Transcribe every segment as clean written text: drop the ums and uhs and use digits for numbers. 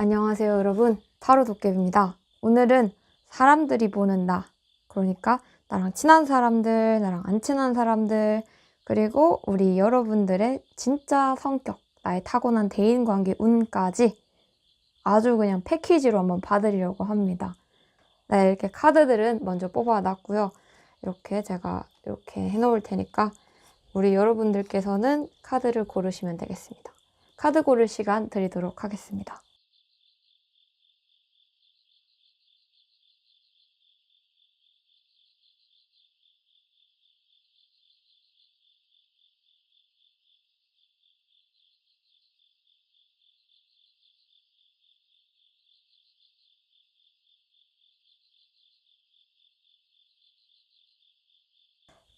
안녕하세요, 여러분. 타로 도깨비입니다. 오늘은 사람들이 보는 나, 그러니까 나랑 친한 사람들, 나랑 안 친한 사람들, 그리고 우리 여러분들의 진짜 성격, 나의 타고난 대인관계 운까지 아주 그냥 패키지로 한번 봐드리려고 합니다. 네, 이렇게 카드들은 먼저 뽑아놨고요. 이렇게 제가 이렇게 해놓을 테니까 우리 여러분들께서는 카드를 고르시면 되겠습니다. 카드 고를 시간 드리도록 하겠습니다.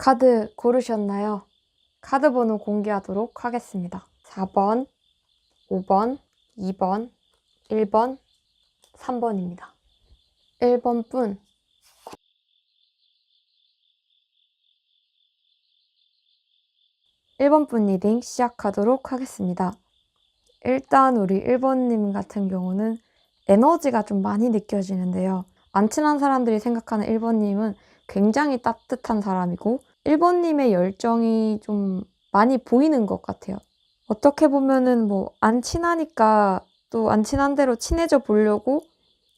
카드 고르셨나요? 카드 번호 공개하도록 하겠습니다. 4번, 5번, 2번, 1번, 3번입니다. 1번 분. 1번 분 리딩 시작하도록 하겠습니다. 일단 우리 1번님 같은 경우는 에너지가 좀 많이 느껴지는데요. 안 친한 사람들이 생각하는 1번님은 굉장히 따뜻한 사람이고 1번님의 열정이 좀 많이 보이는 것 같아요. 어떻게 보면은 안 친하니까 또 안 친한 대로 친해져 보려고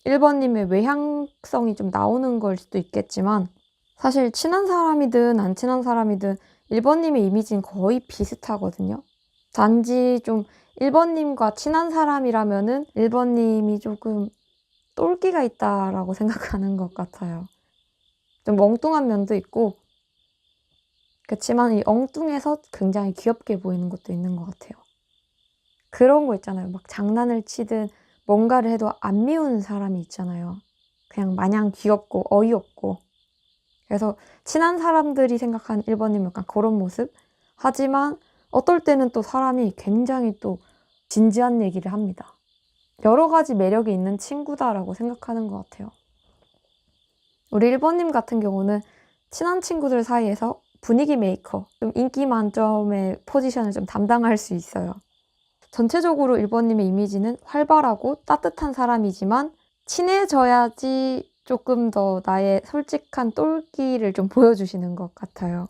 1번님의 외향성이 좀 나오는 걸 수도 있겠지만 사실 친한 사람이든 안 친한 사람이든 1번님의 이미지는 거의 비슷하거든요. 단지 좀 1번님과 친한 사람이라면은 1번님이 조금 똘끼가 있다라고 생각하는 것 같아요. 좀 엉뚱한 면도 있고 그렇지만 이 엉뚱해서 굉장히 귀엽게 보이는 것도 있는 것 같아요. 그런 거 있잖아요. 막 장난을 치든 뭔가를 해도 안 미우는 사람이 있잖아요. 그냥 마냥 귀엽고 어이없고. 그래서 친한 사람들이 생각하는 1번님 약간 그런 모습? 하지만 어떨 때는 또 사람이 굉장히 또 진지한 얘기를 합니다. 여러 가지 매력이 있는 친구다라고 생각하는 것 같아요. 우리 1번님 같은 경우는 친한 친구들 사이에서 분위기 메이커, 좀 인기 만점의 포지션을 좀 담당할 수 있어요. 전체적으로 1번님의 이미지는 활발하고 따뜻한 사람이지만 친해져야지 조금 더 나의 솔직한 똘끼를 좀 보여주시는 것 같아요.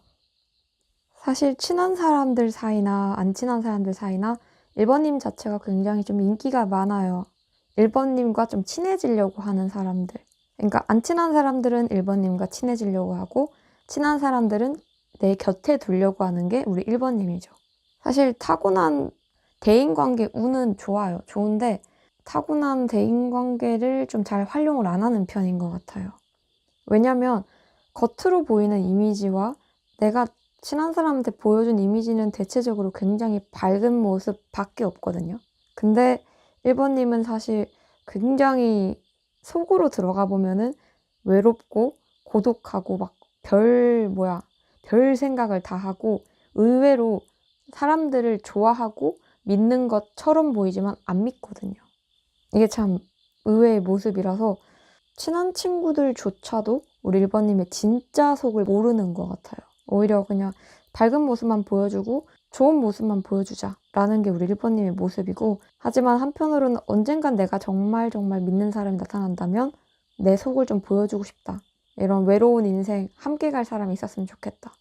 사실 친한 사람들 사이나 안 친한 사람들 사이나 1번님 자체가 굉장히 좀 인기가 많아요. 1번님과 좀 친해지려고 하는 사람들. 그러니까 안 친한 사람들은 1번님과 친해지려고 하고 친한 사람들은 내 곁에 두려고 하는 게 우리 1번님이죠. 사실 타고난 대인관계 운은 좋아요. 좋은데 타고난 대인관계를 좀 잘 활용을 안 하는 편인 것 같아요. 왜냐면 겉으로 보이는 이미지와 내가 친한 사람한테 보여준 이미지는 대체적으로 굉장히 밝은 모습밖에 없거든요. 근데 1번님은 사실 굉장히 속으로 들어가 보면은 외롭고 고독하고 막 별 생각을 다 하고 의외로 사람들을 좋아하고 믿는 것처럼 보이지만 안 믿거든요. 이게 참 의외의 모습이라서 친한 친구들조차도 우리 1번님의 진짜 속을 모르는 것 같아요. 오히려 그냥 밝은 모습만 보여주고 좋은 모습만 보여주자라는 게 우리 1번님의 모습이고 하지만 한편으로는 언젠간 내가 정말 믿는 사람이 나타난다면 내 속을 좀 보여주고 싶다. 이런 외로운 인생 함께 갈 사람이 있었으면 좋겠다.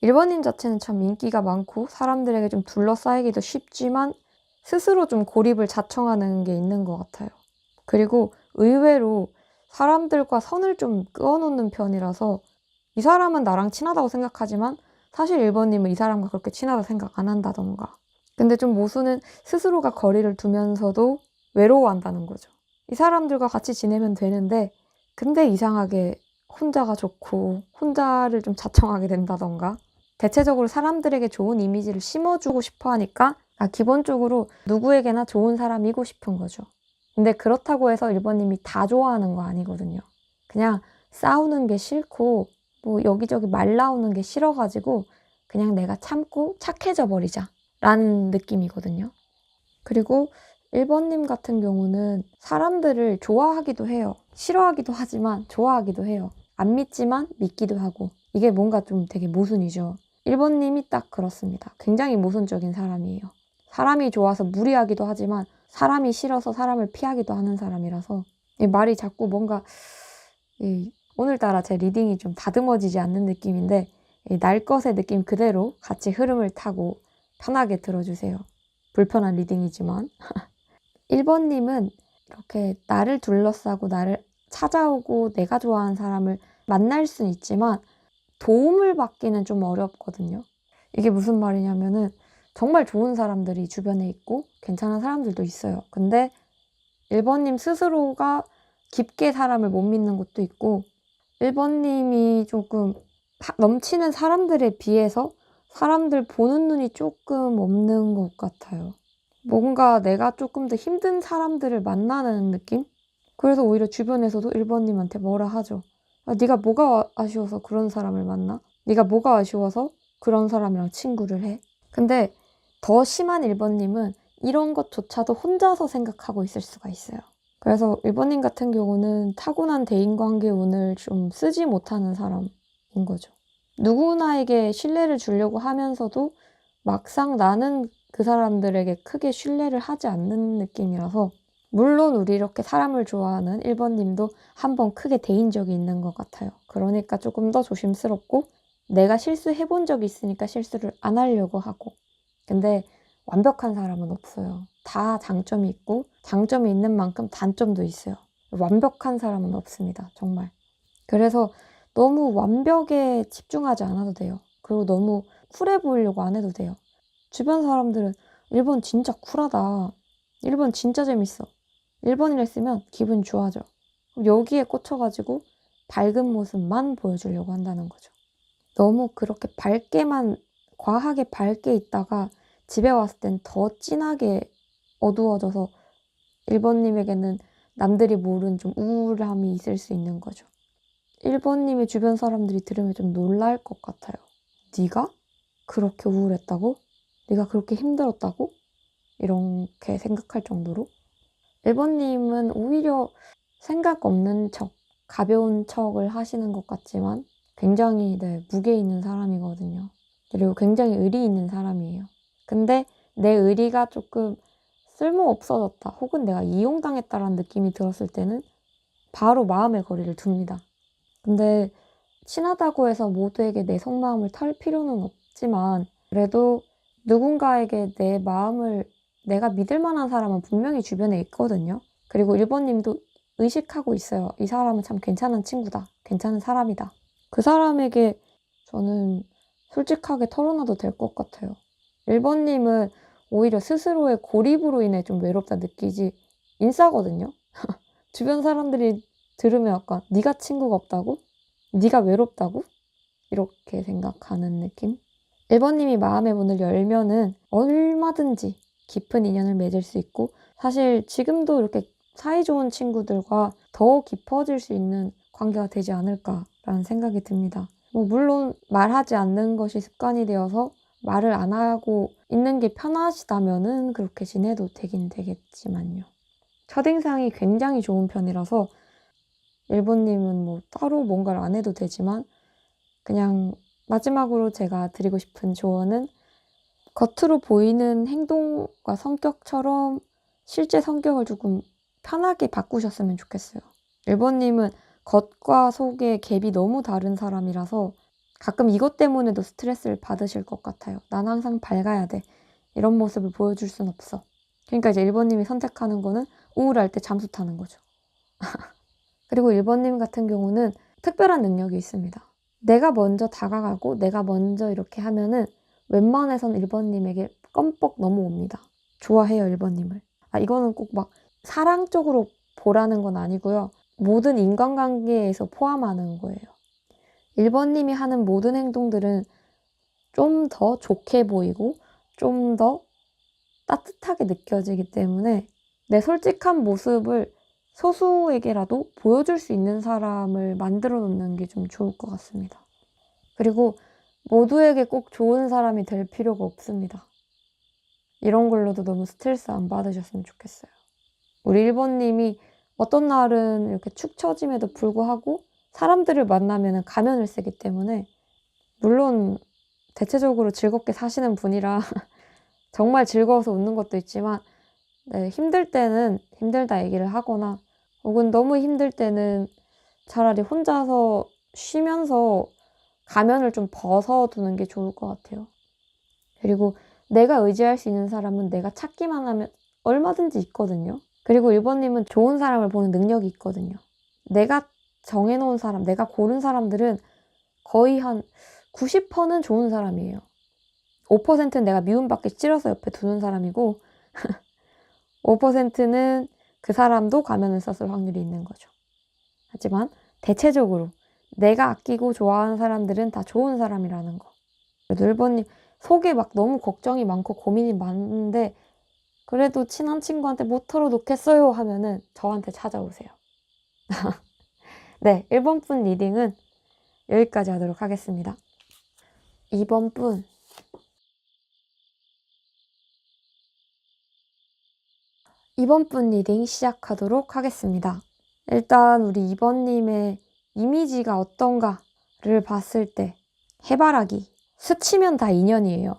1번님 자체는 참 인기가 많고 사람들에게 좀 둘러싸이기도 쉽지만 스스로 좀 고립을 자청하는 게 있는 것 같아요. 그리고 의외로 사람들과 선을 좀 그어놓는 편이라서 이 사람은 나랑 친하다고 생각하지만 사실 1번님은 이 사람과 그렇게 친하다고 생각 안 한다던가. 근데 좀 모수는 스스로가 거리를 두면서도 외로워한다는 거죠. 이 사람들과 같이 지내면 되는데 근데 이상하게 혼자가 좋고 혼자를 좀 자청하게 된다던가. 대체적으로 사람들에게 좋은 이미지를 심어주고 싶어 하니까 기본적으로 누구에게나 좋은 사람이고 싶은 거죠. 근데 그렇다고 해서 1번님이 다 좋아하는 거 아니거든요. 그냥 싸우는 게 싫고 여기저기 말 나오는 게 싫어가지고 그냥 내가 참고 착해져 버리자 라는 느낌이거든요. 그리고 1번님 같은 경우는 사람들을 좋아하기도 해요. 싫어하기도 하지만 좋아하기도 해요. 안 믿지만 믿기도 하고 이게 뭔가 좀 되게 모순이죠. 1번님이 딱 그렇습니다. 굉장히 모순적인 사람이에요. 사람이 좋아서 무리하기도 하지만 사람이 싫어서 사람을 피하기도 하는 사람이라서 이 말이 자꾸 뭔가 오늘따라 제 리딩이 좀 다듬어지지 않는 느낌인데 날 것의 느낌 그대로 같이 흐름을 타고 편하게 들어주세요. 불편한 리딩이지만 1번님은 이렇게 나를 둘러싸고 나를 찾아오고 내가 좋아하는 사람을 만날 수는 있지만 도움을 받기는 좀 어렵거든요. 이게 무슨 말이냐면은 정말 좋은 사람들이 주변에 있고 괜찮은 사람들도 있어요. 근데 1번님 스스로가 깊게 사람을 못 믿는 것도 있고 1번님이 조금 넘치는 사람들에 비해서 사람들 보는 눈이 조금 없는 것 같아요. 뭔가 내가 조금 더 힘든 사람들을 만나는 느낌? 그래서 오히려 주변에서도 1번님한테 뭐라 하죠. 네가 뭐가 아쉬워서 그런 사람을 만나? 네가 뭐가 아쉬워서 그런 사람이랑 친구를 해? 근데 더 심한 1번님은 이런 것조차도 혼자서 생각하고 있을 수가 있어요. 그래서 1번님 같은 경우는 타고난 대인관계 운을 좀 쓰지 못하는 사람인 거죠. 누구나에게 신뢰를 주려고 하면서도 막상 나는 그 사람들에게 크게 신뢰를 하지 않는 느낌이라서 물론 우리 이렇게 사람을 좋아하는 1번님도 한번 크게 데인 적이 있는 것 같아요. 그러니까 조금 더 조심스럽고 내가 실수해본 적이 있으니까 실수를 안 하려고 하고 근데 완벽한 사람은 없어요. 다 장점이 있고 장점이 있는 만큼 단점도 있어요. 완벽한 사람은 없습니다. 정말. 그래서 너무 완벽에 집중하지 않아도 돼요. 그리고 너무 쿨해 보이려고 안 해도 돼요. 주변 사람들은 1번 진짜 쿨하다. 1번 진짜 재밌어. 1번이라 했으면 기분 좋아져. 여기에 꽂혀가지고 밝은 모습만 보여주려고 한다는 거죠. 너무 그렇게 밝게만 과하게 밝게 있다가 집에 왔을 땐 더 진하게 어두워져서 1번님에게는 남들이 모르는 좀 우울함이 있을 수 있는 거죠. 1번님의 주변 사람들이 들으면 좀 놀랄 것 같아요. 네가 그렇게 우울했다고? 네가 그렇게 힘들었다고? 이렇게 생각할 정도로 1번님은 오히려 생각 없는 척, 가벼운 척을 하시는 것 같지만 굉장히 무게 있는 사람이거든요. 그리고 굉장히 의리 있는 사람이에요. 근데 내 의리가 조금 쓸모 없어졌다 혹은 내가 이용당했다라는 느낌이 들었을 때는 바로 마음의 거리를 둡니다. 근데 친하다고 해서 모두에게 내 속마음을 털 필요는 없지만 그래도 누군가에게 내 마음을 내가 믿을 만한 사람은 분명히 주변에 있거든요. 그리고 1번님도 의식하고 있어요. 이 사람은 참 괜찮은 친구다. 괜찮은 사람이다. 그 사람에게 저는 솔직하게 털어놔도 될 것 같아요. 1번님은 오히려 스스로의 고립으로 인해 좀 외롭다 느끼지 인싸거든요. 주변 사람들이 들으면 약간 네가 친구가 없다고? 네가 외롭다고? 이렇게 생각하는 느낌? 1번님이 마음의 문을 열면은 얼마든지 깊은 인연을 맺을 수 있고 사실 지금도 이렇게 사이좋은 친구들과 더 깊어질 수 있는 관계가 되지 않을까라는 생각이 듭니다. 물론 말하지 않는 것이 습관이 되어서 말을 안 하고 있는 게 편하시다면은 그렇게 지내도 되긴 되겠지만요. 첫인상이 굉장히 좋은 편이라서 1번님은 따로 뭔가를 안 해도 되지만 그냥 마지막으로 제가 드리고 싶은 조언은 겉으로 보이는 행동과 성격처럼 실제 성격을 조금 편하게 바꾸셨으면 좋겠어요. 1번님은 겉과 속의 갭이 너무 다른 사람이라서 가끔 이것 때문에도 스트레스를 받으실 것 같아요. 난 항상 밝아야 돼. 이런 모습을 보여줄 순 없어. 그러니까 이제 1번님이 선택하는 거는 우울할 때 잠수 타는 거죠. 그리고 1번님 같은 경우는 특별한 능력이 있습니다. 내가 먼저 다가가고 내가 먼저 이렇게 하면은 웬만해선 1번님에게 껌뻑 넘어옵니다. 좋아해요, 1번님을. 이거는 꼭 막 사랑 쪽으로 보라는 건 아니고요. 모든 인간관계에서 포함하는 거예요. 1번님이 하는 모든 행동들은 좀 더 좋게 보이고 좀 더 따뜻하게 느껴지기 때문에 내 솔직한 모습을 소수에게라도 보여줄 수 있는 사람을 만들어 놓는 게 좀 좋을 것 같습니다. 그리고 모두에게 꼭 좋은 사람이 될 필요가 없습니다. 이런 걸로도 너무 스트레스 안 받으셨으면 좋겠어요. 우리 1번님이 어떤 날은 이렇게 축 처짐에도 불구하고 사람들을 만나면 가면을 쓰기 때문에 물론 대체적으로 즐겁게 사시는 분이라 정말 즐거워서 웃는 것도 있지만 네, 힘들 때는 힘들다 얘기를 하거나 혹은 너무 힘들 때는 차라리 혼자서 쉬면서 가면을 좀 벗어두는 게 좋을 것 같아요. 그리고 내가 의지할 수 있는 사람은 내가 찾기만 하면 얼마든지 있거든요. 그리고 1번님은 좋은 사람을 보는 능력이 있거든요. 내가 정해놓은 사람, 내가 고른 사람들은 거의 한 90%는 좋은 사람이에요. 5%는 내가 미움받기 싫어서 옆에 두는 사람이고 5%는 그 사람도 가면을 썼을 확률이 있는 거죠. 하지만 대체적으로 내가 아끼고 좋아하는 사람들은 다 좋은 사람이라는 거. 그래도 1번님 속에 막 너무 걱정이 많고 고민이 많은데 그래도 친한 친구한테 못 털어놓겠어요 하면은 저한테 찾아오세요. 네, 1번 분 리딩은 여기까지 하도록 하겠습니다. 2번 분. 이번 분 리딩 시작하도록 하겠습니다. 일단 우리 2번님의 이미지가 어떤가를 봤을 때 해바라기, 스치면 다 인연이에요.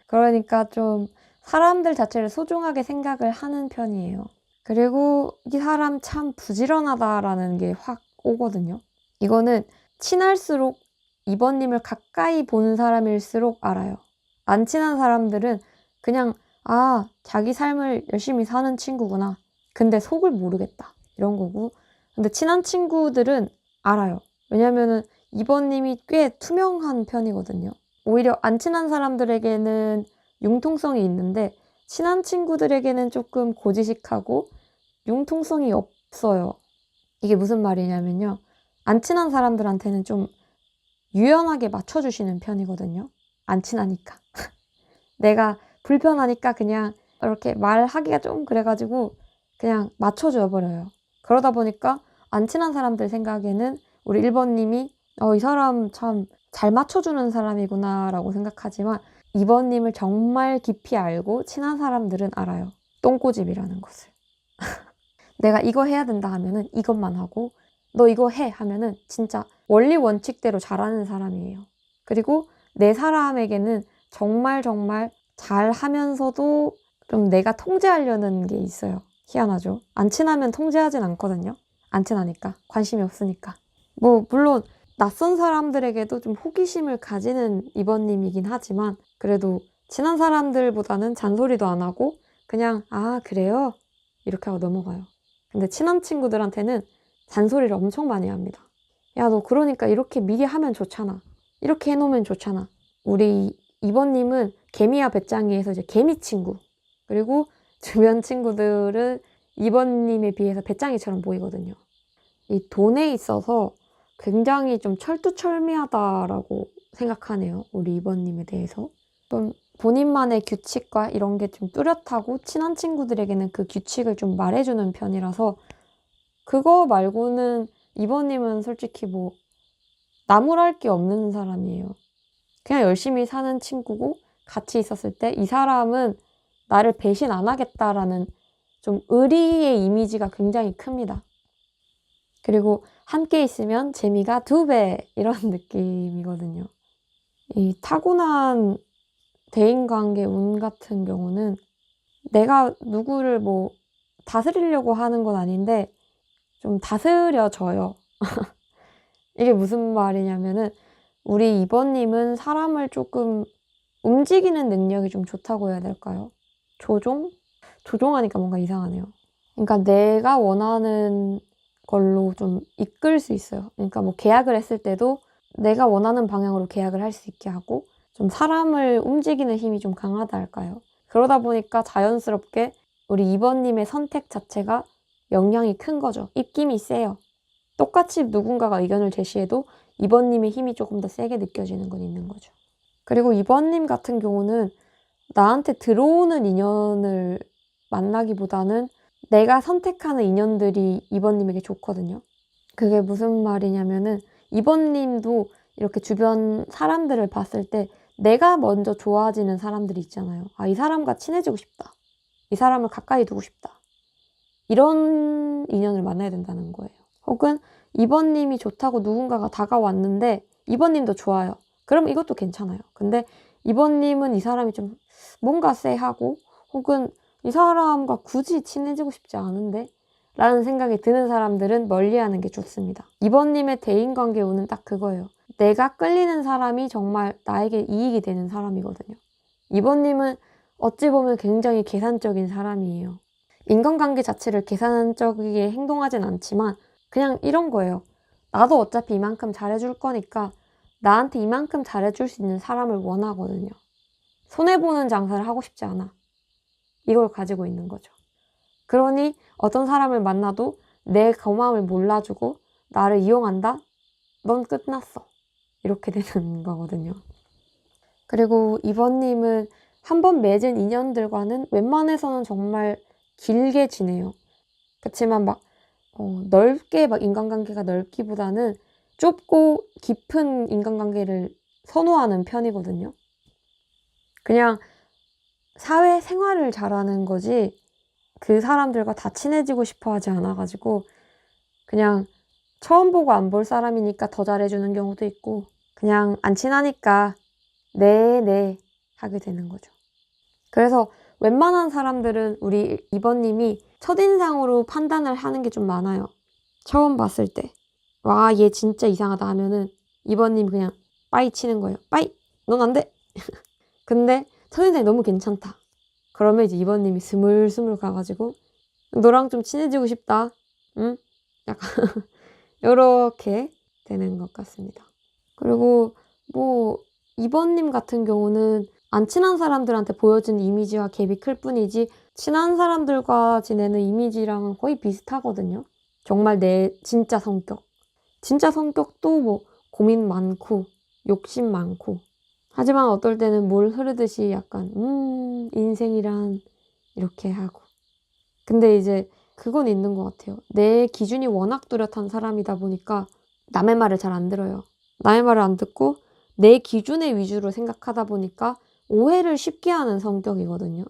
그러니까 좀 사람들 자체를 소중하게 생각을 하는 편이에요. 그리고 이 사람 참 부지런하다라는 게 확 오거든요. 이거는 친할수록 2번님을 가까이 보는 사람일수록 알아요. 안 친한 사람들은 그냥 자기 삶을 열심히 사는 친구구나. 근데 속을 모르겠다. 이런 거고. 근데 친한 친구들은 알아요. 왜냐면은 2번님이 꽤 투명한 편이거든요. 오히려 안 친한 사람들에게는 융통성이 있는데 친한 친구들에게는 조금 고지식하고 융통성이 없어요. 이게 무슨 말이냐면요. 안 친한 사람들한테는 좀 유연하게 맞춰주시는 편이거든요. 안 친하니까. 내가 불편하니까 그냥 이렇게 말하기가 좀 그래가지고 그냥 맞춰줘 버려요. 그러다 보니까 안 친한 사람들 생각에는 우리 1번님이 이 사람 참 잘 맞춰주는 사람이구나 라고 생각하지만 2번님을 정말 깊이 알고 친한 사람들은 알아요. 똥꼬집이라는 것을. 내가 이거 해야 된다 하면은 이것만 하고 너 이거 해 하면은 진짜 원리 원칙대로 잘하는 사람이에요. 그리고 내 사람에게는 정말 잘 하면서도 좀 내가 통제하려는 게 있어요. 희한하죠. 안 친하면 통제하진 않거든요. 안 친하니까. 관심이 없으니까. 물론 낯선 사람들에게도 좀 호기심을 가지는 2번님이긴 하지만 그래도 친한 사람들보다는 잔소리도 안 하고 그냥 그래요? 이렇게 하고 넘어가요. 근데 친한 친구들한테는 잔소리를 엄청 많이 합니다. 야, 너 그러니까 이렇게 미리 하면 좋잖아. 이렇게 해놓으면 좋잖아. 우리 2번님은 개미와 배짱이에서 이제 개미 친구. 그리고 주변 친구들은 2번님에 비해서 배짱이처럼 보이거든요. 이 돈에 있어서 굉장히 좀 철두철미하다라고 생각하네요. 우리 2번님에 대해서. 좀 본인만의 규칙과 이런 게 좀 뚜렷하고 친한 친구들에게는 그 규칙을 좀 말해주는 편이라서 그거 말고는 2번님은 솔직히 나무랄 게 없는 사람이에요. 그냥 열심히 사는 친구고 같이 있었을 때 이 사람은 나를 배신 안 하겠다라는 좀 의리의 이미지가 굉장히 큽니다. 그리고 함께 있으면 재미가 2배 이런 느낌이거든요. 이 타고난 대인관계 운 같은 경우는 내가 누구를 다스리려고 하는 건 아닌데 좀 다스려져요. 이게 무슨 말이냐면은 우리 2번님은 사람을 조금 움직이는 능력이 좀 좋다고 해야 될까요? 조종하니까 뭔가 이상하네요. 그러니까 내가 원하는 걸로 좀 이끌 수 있어요. 그러니까 계약을 했을 때도 내가 원하는 방향으로 계약을 할 수 있게 하고 좀 사람을 움직이는 힘이 좀 강하다 할까요? 그러다 보니까 자연스럽게 우리 2번님의 선택 자체가 영향이 큰 거죠. 입김이 세요. 똑같이 누군가가 의견을 제시해도 2번님의 힘이 조금 더 세게 느껴지는 건 있는 거죠. 그리고 2번님 같은 경우는 나한테 들어오는 인연을 만나기보다는 내가 선택하는 인연들이 2번님에게 좋거든요. 그게 무슨 말이냐면은 2번님도 이렇게 주변 사람들을 봤을 때 내가 먼저 좋아지는 사람들이 있잖아요. 이 사람과 친해지고 싶다. 이 사람을 가까이 두고 싶다. 이런 인연을 만나야 된다는 거예요. 혹은 2번님이 좋다고 누군가가 다가왔는데 2번님도 좋아요. 그럼 이것도 괜찮아요. 근데 2번님은 이 사람이 좀 뭔가 쎄하고 혹은 이 사람과 굳이 친해지고 싶지 않은데? 라는 생각이 드는 사람들은 멀리하는 게 좋습니다. 이번님의 대인관계 운은 딱 그거예요. 내가 끌리는 사람이 정말 나에게 이익이 되는 사람이거든요. 이번님은 어찌 보면 굉장히 계산적인 사람이에요. 인간관계 자체를 계산적이게 행동하진 않지만 그냥 이런 거예요. 나도 어차피 이만큼 잘해줄 거니까 나한테 이만큼 잘해줄 수 있는 사람을 원하거든요. 손해보는 장사를 하고 싶지 않아. 이걸 가지고 있는 거죠. 그러니 어떤 사람을 만나도 내 고마움을 몰라주고 나를 이용한다? 넌 끝났어. 이렇게 되는 거거든요. 그리고 이번님은 한번 맺은 인연들과는 웬만해서는 정말 길게 지내요. 그렇지만 막 넓게 막 인간관계가 넓기보다는 좁고 깊은 인간관계를 선호하는 편이거든요. 그냥 사회생활을 잘하는 거지 그 사람들과 다 친해지고 싶어 하지 않아가지고 그냥 처음 보고 안 볼 사람이니까 더 잘해주는 경우도 있고 그냥 안 친하니까 네 하게 되는 거죠. 그래서 웬만한 사람들은 우리 이번님이 첫인상으로 판단을 하는 게 좀 많아요. 처음 봤을 때 와, 얘 진짜 이상하다 하면은 이번님 그냥 빠이 치는 거예요. 빠이! 넌 안 돼! 근데 첫인상이 너무 괜찮다. 그러면 이제 이번님이 스물스물 가가지고 너랑 좀 친해지고 싶다. 응? 약간 이렇게 되는 것 같습니다. 그리고 뭐 이번님 같은 경우는 안 친한 사람들한테 보여지는 이미지와 갭이 클 뿐이지 친한 사람들과 지내는 이미지랑은 거의 비슷하거든요. 정말 내 진짜 성격. 진짜 성격도 뭐 고민 많고 욕심 많고 하지만 어떨 때는 물 흐르듯이 약간 인생이란 이렇게 하고 근데 이제 그건 있는 것 같아요. 내 기준이 워낙 뚜렷한 사람이다 보니까 남의 말을 잘 안 들어요. 남의 말을 안 듣고 내 기준의 위주로 생각하다 보니까 오해를 쉽게 하는 성격이거든요.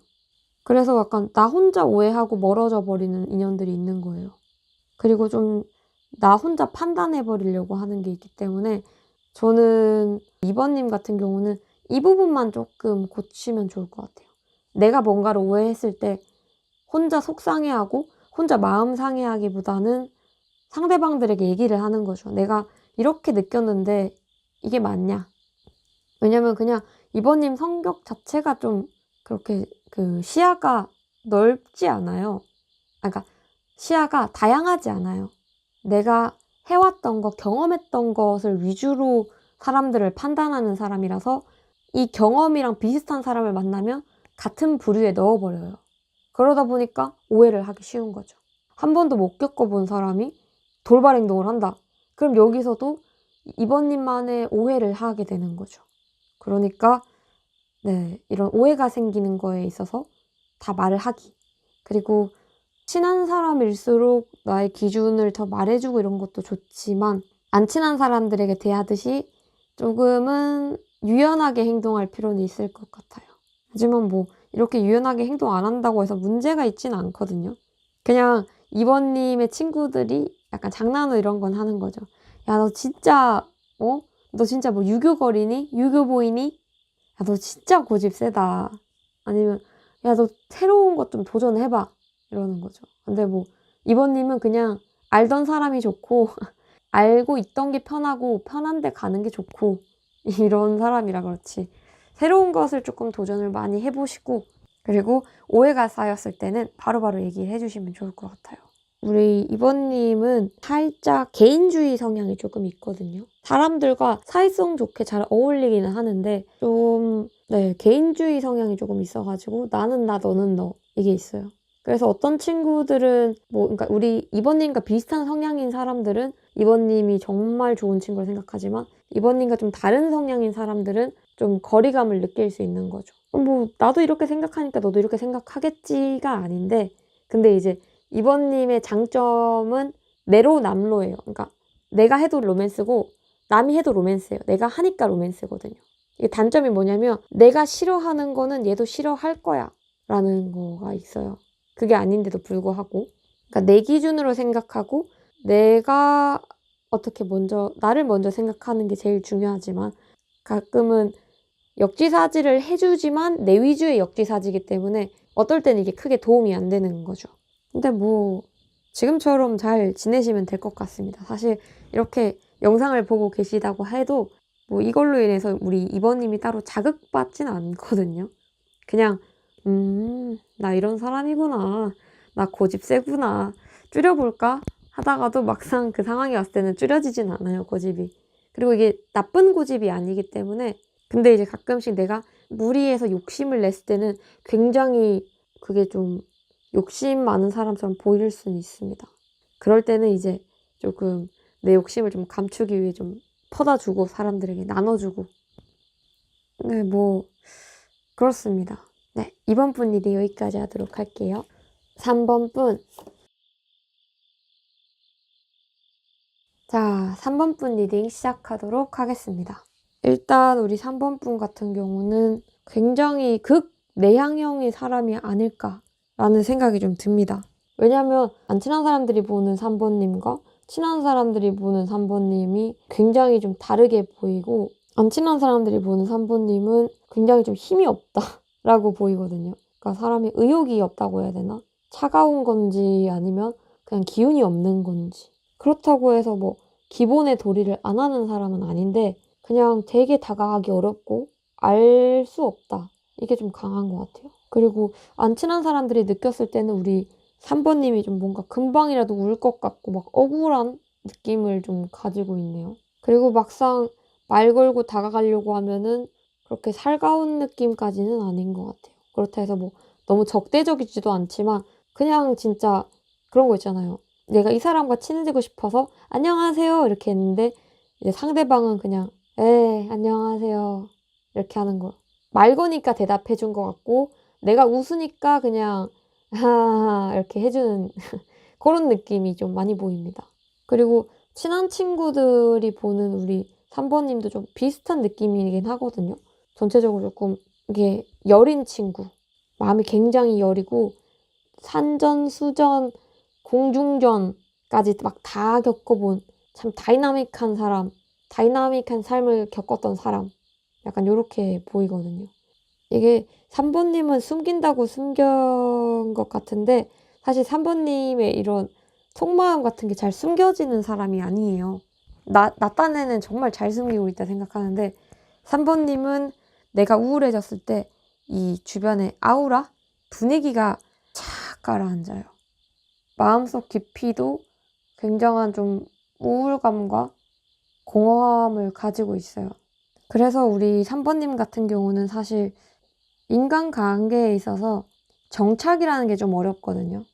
그래서 약간 나 혼자 오해하고 멀어져 버리는 인연들이 있는 거예요. 그리고 좀 나 혼자 판단해 버리려고 하는 게 있기 때문에 저는 이번님 같은 경우는 이 부분만 조금 고치면 좋을 것 같아요. 내가 뭔가를 오해했을 때 혼자 속상해하고 혼자 마음 상해하기보다는 상대방들에게 얘기를 하는 거죠. 내가 이렇게 느꼈는데 이게 맞냐? 왜냐면 그냥 이번님 성격 자체가 좀 그렇게 시야가 넓지 않아요. 그러니까 시야가 다양하지 않아요. 내가 해왔던 거, 경험했던 것을 위주로 사람들을 판단하는 사람이라서 이 경험이랑 비슷한 사람을 만나면 같은 부류에 넣어버려요. 그러다 보니까 오해를 하기 쉬운 거죠. 한 번도 못 겪어본 사람이 돌발 행동을 한다. 그럼 여기서도 이번님만의 오해를 하게 되는 거죠. 그러니까 이런 오해가 생기는 거에 있어서 다 말을 하기. 그리고 친한 사람일수록 나의 기준을 더 말해주고 이런 것도 좋지만 안 친한 사람들에게 대하듯이 조금은 유연하게 행동할 필요는 있을 것 같아요. 하지만 뭐 이렇게 유연하게 행동 안 한다고 해서 문제가 있지는 않거든요. 그냥 이번님의 친구들이 약간 장난으로 이런 건 하는 거죠. 야, 너 진짜 너 진짜 뭐 유교거리니? 유교보이니? 야, 너 진짜 고집 세다. 아니면 야, 너 새로운 것 좀 도전해봐. 이러는 거죠. 근데 뭐 이번님은 그냥 알던 사람이 좋고 알고 있던 게 편하고 편한 데 가는 게 좋고 이런 사람이라 그렇지. 새로운 것을 조금 도전을 많이 해보시고 그리고 오해가 쌓였을 때는 바로바로 얘기를 해주시면 좋을 것 같아요. 우리 이번님은 살짝 개인주의 성향이 조금 있거든요. 사람들과 사이성 좋게 잘 어울리기는 하는데 좀 개인주의 성향이 조금 있어가지고 나는 나 너는 너 이게 있어요. 그래서 어떤 친구들은 그러니까 우리 이번님과 비슷한 성향인 사람들은 이번님이 정말 좋은 친구를 생각하지만 이번님과 좀 다른 성향인 사람들은 좀 거리감을 느낄 수 있는 거죠. 뭐 나도 이렇게 생각하니까 너도 이렇게 생각하겠지가 아닌데 근데 이제 이번님의 장점은 내로남로예요. 그러니까 내가 해도 로맨스고 남이 해도 로맨스예요. 내가 하니까 로맨스거든요. 이게 단점이 뭐냐면 내가 싫어하는 거는 얘도 싫어할 거야 라는 거가 있어요. 그게 아닌데도 불구하고 그러니까 내 기준으로 생각하고 내가 어떻게 나를 먼저 생각하는 게 제일 중요하지만 가끔은 역지사지를 해주지만 내 위주의 역지사지이기 때문에 어떨 때는 이게 크게 도움이 안 되는 거죠. 근데 뭐 지금처럼 잘 지내시면 될 것 같습니다. 사실 이렇게 영상을 보고 계시다고 해도 뭐 이걸로 인해서 우리 이번님이 따로 자극받지는 않거든요. 그냥 나 이런 사람이구나. 나 고집 세구나. 줄여볼까? 하다가도 막상 그 상황이 왔을 때는 줄여지진 않아요, 고집이. 그리고 이게 나쁜 고집이 아니기 때문에. 근데 이제 가끔씩 내가 무리해서 욕심을 냈을 때는 굉장히 그게 좀 욕심 많은 사람처럼 보일 수는 있습니다. 그럴 때는 이제 조금 내 욕심을 좀 감추기 위해 좀 퍼다주고 사람들에게 나눠주고. 네, 뭐 그렇습니다. 네, 이번 분 일이 여기까지 하도록 할게요. 3번 분. 자, 3번 분 리딩 시작하도록 하겠습니다. 일단 우리 3번 분 같은 경우는 굉장히 극내향형의 사람이 아닐까라는 생각이 좀 듭니다. 왜냐하면 안 친한 사람들이 보는 3번님과 친한 사람들이 보는 3번님이 굉장히 좀 다르게 보이고, 안 친한 사람들이 보는 3번님은 굉장히 좀 힘이 없다라고 보이거든요. 그러니까 사람이 의욕이 없다고 해야 되나? 차가운 건지 아니면 그냥 기운이 없는 건지. 그렇다고 해서 뭐 기본의 도리를 안 하는 사람은 아닌데 그냥 되게 다가가기 어렵고 알 수 없다. 이게 좀 강한 것 같아요. 그리고 안 친한 사람들이 느꼈을 때는 우리 3번님이 좀 뭔가 금방이라도 울 것 같고 막 억울한 느낌을 좀 가지고 있네요. 그리고 막상 말 걸고 다가가려고 하면은 그렇게 살가운 느낌까지는 아닌 것 같아요. 그렇다 해서 뭐 너무 적대적이지도 않지만 그냥 진짜 그런 거 있잖아요. 내가 이 사람과 친해지고 싶어서 안녕하세요 이렇게 했는데 이제 상대방은 그냥 안녕하세요 이렇게 하는 거. 말 거니까 대답해 준 것 같고 내가 웃으니까 그냥 하하 이렇게 해주는 그런 느낌이 좀 많이 보입니다. 그리고 친한 친구들이 보는 우리 3번님도 좀 비슷한 느낌이긴 하거든요. 전체적으로 조금 이게 여린 친구, 마음이 굉장히 여리고 산전수전 공중전까지 막 다 겪어본 참 다이나믹한 사람, 다이나믹한 삶을 겪었던 사람, 약간 이렇게 보이거든요. 이게 3번님은 숨긴다고 숨긴 것 같은데 사실 3번님의 이런 속마음 같은 게 잘 숨겨지는 사람이 아니에요. 나 딴에는 정말 잘 숨기고 있다 생각하는데 3번님은 내가 우울해졌을 때 이 주변의 아우라? 분위기가 착 가라앉아요. 마음속 깊이도 굉장한 좀 우울감과 공허함을 가지고 있어요. 그래서 우리 3번님 같은 경우는 사실 인간관계에 있어서 정착이라는 게 좀 어렵거든요.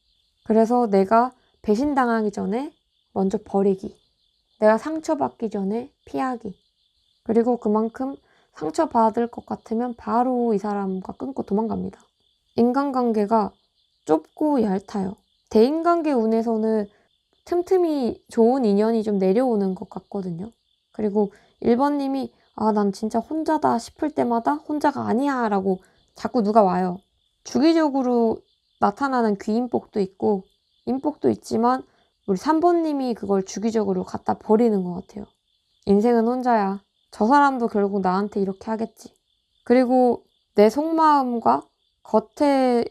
그래서 내가 배신당하기 전에 먼저 버리기. 내가 상처받기 전에 피하기. 그리고 그만큼 상처받을 것 같으면 바로 이 사람과 끊고 도망갑니다. 인간관계가 좁고 얇아요. 대인관계 운에서는 틈틈이 좋은 인연이 좀 내려오는 것 같거든요. 그리고 1번님이 난 진짜 혼자다 싶을 때마다 혼자가 아니야 라고 자꾸 누가 와요. 주기적으로 나타나는 귀인복도 있고 인복도 있지만 우리 3번님이 그걸 주기적으로 갖다 버리는 것 같아요. 인생은 혼자야. 저 사람도 결국 나한테 이렇게 하겠지. 그리고 내 속마음과 겉의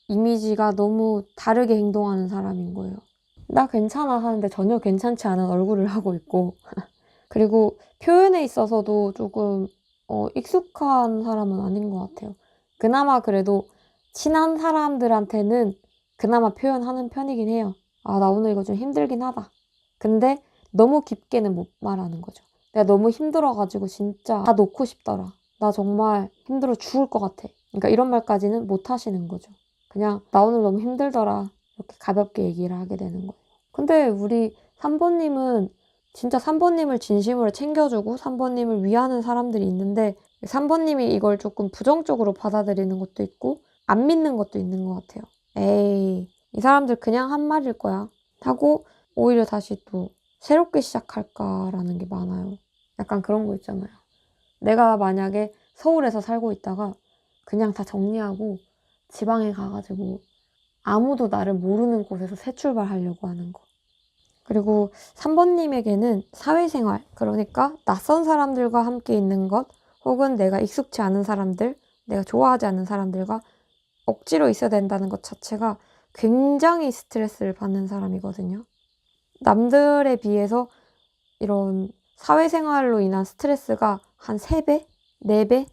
이미지가 너무 다르게 행동하는 사람인 거예요. 나 괜찮아 하는데 전혀 괜찮지 않은 얼굴을 하고 있고 그리고 표현에 있어서도 조금 익숙한 사람은 아닌 것 같아요. 그나마 그래도 친한 사람들한테는 그나마 표현하는 편이긴 해요. 나 오늘 이거 좀 힘들긴 하다. 근데 너무 깊게는 못 말하는 거죠. 내가 너무 힘들어가지고 진짜 다 놓고 싶더라. 나 정말 힘들어 죽을 것 같아. 그러니까 이런 말까지는 못 하시는 거죠. 그냥 나 오늘 너무 힘들더라. 이렇게 가볍게 얘기를 하게 되는 거예요. 근데 우리 3번님은 진짜 3번님을 진심으로 챙겨주고 3번님을 위하는 사람들이 있는데 3번님이 이걸 조금 부정적으로 받아들이는 것도 있고 안 믿는 것도 있는 것 같아요. 에이, 이 사람들 그냥 한 말일 거야 하고 오히려 다시 또 새롭게 시작할까라는 게 많아요. 약간 그런 거 있잖아요. 내가 만약에 서울에서 살고 있다가 그냥 다 정리하고 지방에 가가지고 아무도 나를 모르는 곳에서 새 출발하려고 하는 거. 그리고 3번님에게는 사회생활, 그러니까 낯선 사람들과 함께 있는 것, 혹은 내가 익숙치 않은 사람들, 내가 좋아하지 않는 사람들과 억지로 있어야 된다는 것 자체가 굉장히 스트레스를 받는 사람이거든요. 남들에 비해서 이런 사회생활로 인한 스트레스가 한 3배? 4배?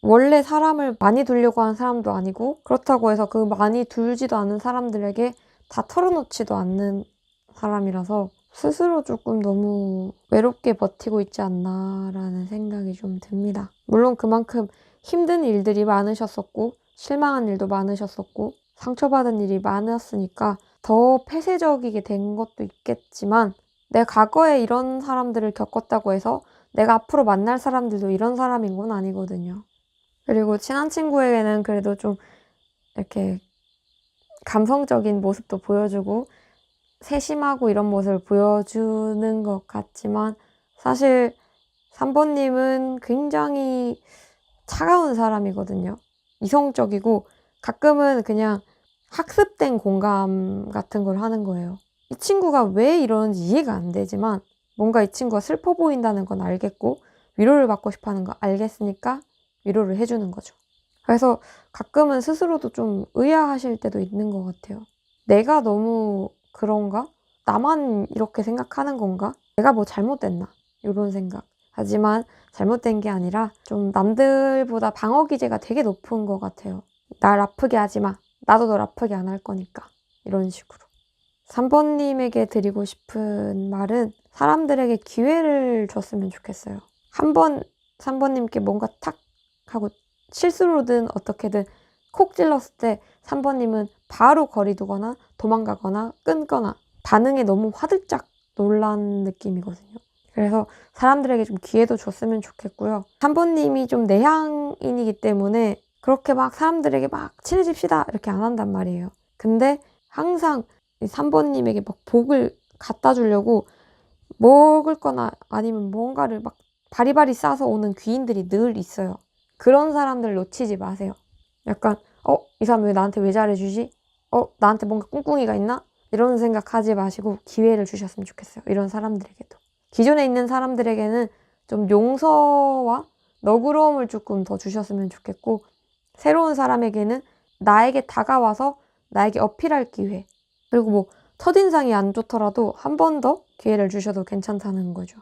원래 사람을 많이 두려고 하는 사람도 아니고 그렇다고 해서 그 많이 둘지도 않은 사람들에게 다 털어놓지도 않는 사람이라서 스스로 조금 너무 외롭게 버티고 있지 않나라는 생각이 좀 듭니다. 물론 그만큼 힘든 일들이 많으셨었고 실망한 일도 많으셨었고 상처받은 일이 많았으니까 더 폐쇄적이게 된 것도 있겠지만 내 과거에 이런 사람들을 겪었다고 해서 내가 앞으로 만날 사람들도 이런 사람인 건 아니거든요. 그리고 친한 친구에게는 그래도 좀 이렇게 감성적인 모습도 보여주고 세심하고 이런 모습을 보여주는 것 같지만 사실 3번님은 굉장히 차가운 사람이거든요. 이성적이고 가끔은 그냥 학습된 공감 같은 걸 하는 거예요. 이 친구가 왜 이러는지 이해가 안 되지만 뭔가 이 친구가 슬퍼 보인다는 건 알겠고 위로를 받고 싶어 하는 거 알겠으니까 위로를 해주는 거죠. 그래서 가끔은 스스로도 좀 의아하실 때도 있는 것 같아요. 내가 너무 그런가? 나만 이렇게 생각하는 건가? 내가 뭐 잘못됐나? 이런 생각. 하지만 잘못된 게 아니라 좀 남들보다 방어 기제가 되게 높은 것 같아요. 날 아프게 하지 마. 나도 널 아프게 안 할 거니까. 이런 식으로. 3번님에게 드리고 싶은 말은 사람들에게 기회를 줬으면 좋겠어요. 한 번 3번님께 뭔가 탁 하고 실수로든 어떻게든 콕 찔렀을 때 3번님은 바로 거리 두거나 도망가거나 끊거나 반응에 너무 화들짝 놀란 느낌이거든요. 그래서 사람들에게 좀 기회도 줬으면 좋겠고요. 3번님이 좀 내향인이기 때문에 그렇게 막 사람들에게 막 친해집시다 이렇게 안 한단 말이에요. 근데 항상 3번님에게 막 복을 갖다 주려고 먹을 거나 아니면 뭔가를 막 바리바리 싸서 오는 귀인들이 늘 있어요. 그런 사람들 놓치지 마세요. 약간 이 사람 왜 나한테 왜 잘해주지? 나한테 뭔가 꿍꿍이가 있나? 이런 생각하지 마시고 기회를 주셨으면 좋겠어요. 이런 사람들에게도. 기존에 있는 사람들에게는 좀 용서와 너그러움을 조금 더 주셨으면 좋겠고 새로운 사람에게는 나에게 다가와서 나에게 어필할 기회 그리고 뭐 첫인상이 안 좋더라도 한 번 더 기회를 주셔도 괜찮다는 거죠.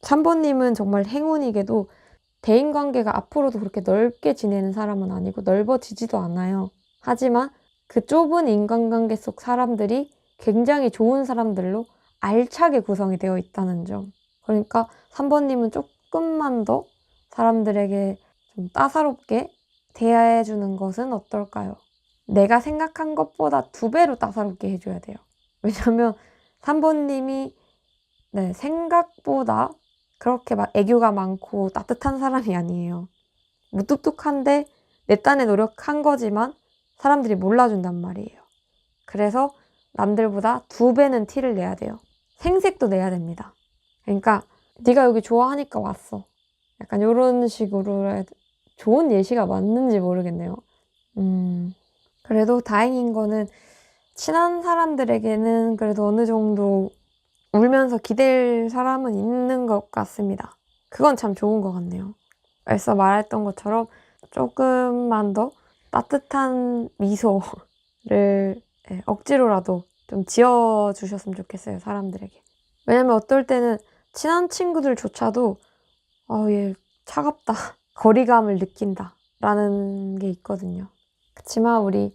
3번님은 정말 행운이게도 대인관계가 앞으로도 그렇게 넓게 지내는 사람은 아니고 넓어지지도 않아요. 하지만 그 좁은 인간관계 속 사람들이 굉장히 좋은 사람들로 알차게 구성이 되어 있다는 점. 그러니까 3번님은 조금만 더 사람들에게 좀 따사롭게 대해주는 것은 어떨까요? 내가 생각한 것보다 2배로 따사롭게 해줘야 돼요. 왜냐면 3번님이 생각보다 그렇게 막 애교가 많고 따뜻한 사람이 아니에요. 무뚝뚝한데 내 딴에 노력한 거지만 사람들이 몰라준단 말이에요. 그래서 남들보다 2배는 티를 내야 돼요. 생색도 내야 됩니다. 그러니까 네가 여기 좋아하니까 왔어. 약간 이런 식으로 좋은 예시가 맞는지 모르겠네요. 그래도 다행인 거는 친한 사람들에게는 그래도 어느 정도 울면서 기댈 사람은 있는 것 같습니다. 그건 참 좋은 것 같네요. 애써 말했던 것처럼 조금만 더 따뜻한 미소를 억지로라도 좀 지어주셨으면 좋겠어요, 사람들에게. 왜냐면 어떨 때는 친한 친구들조차도 얘 차갑다, 거리감을 느낀다 라는 게 있거든요. 그치만 우리